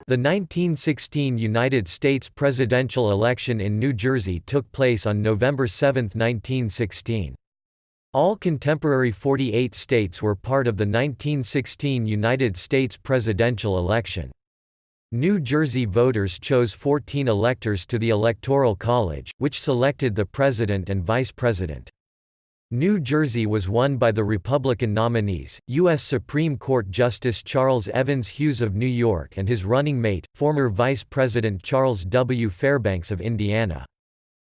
The 1916 United States presidential election in New Jersey took place on November 7, 1916. All contemporary 48 states were part of the 1916 United States presidential election. New Jersey voters chose 14 electors to the Electoral College, which selected the president and vice president. New Jersey was won by the Republican nominees, U.S. Supreme Court Justice Charles Evans Hughes of New York and his running mate, former Vice President Charles W. Fairbanks of Indiana.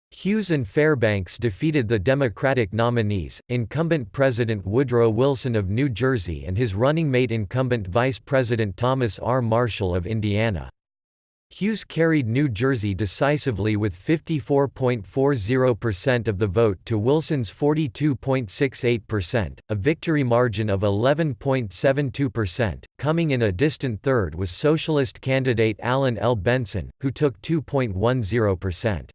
Hughes and Fairbanks defeated the Democratic nominees, incumbent President Woodrow Wilson of New Jersey and his running mate incumbent Vice President Thomas R. Marshall of Indiana. Hughes carried New Jersey decisively with 54.40% of the vote to Wilson's 42.68%, a victory margin of 11.72%. Coming in a distant third was Socialist candidate Allan L. Benson, who took 2.10%.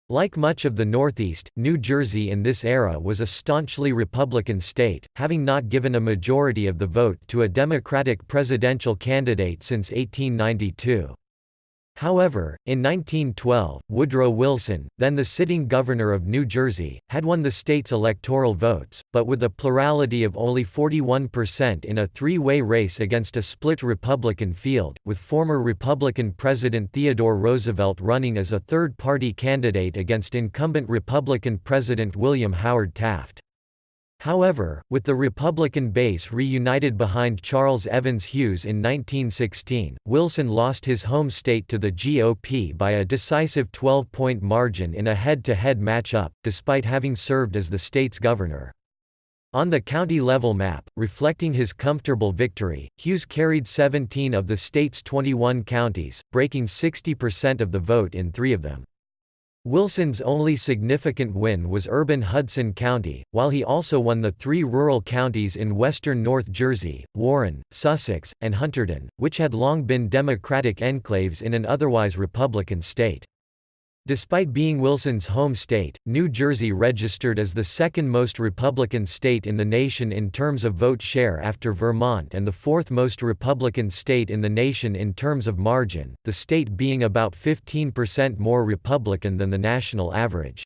Like much of the Northeast, New Jersey in this era was a staunchly Republican state, having not given a majority of the vote to a Democratic presidential candidate since 1892. However, in 1912, Woodrow Wilson, then the sitting governor of New Jersey, had won the state's electoral votes, but with a plurality of only 41% in a three-way race against a split Republican field, with former Republican President Theodore Roosevelt running as a third-party candidate against incumbent Republican President William Howard Taft. However, with the Republican base reunited behind Charles Evans Hughes in 1916, Wilson lost his home state to the GOP by a decisive 12-point margin in a head-to-head matchup, despite having served as the state's governor. On the county-level map, reflecting his comfortable victory, Hughes carried 17 of the state's 21 counties, breaking 60% of the vote in 3 of them. Wilson's only significant win was urban Hudson County, while he also won the 3 rural counties in western North Jersey, Warren, Sussex, and Hunterdon, which had long been Democratic enclaves in an otherwise Republican state. Despite being Wilson's home state, New Jersey registered as the second most Republican state in the nation in terms of vote share after Vermont and the fourth most Republican state in the nation in terms of margin, the state being about 15% more Republican than the national average.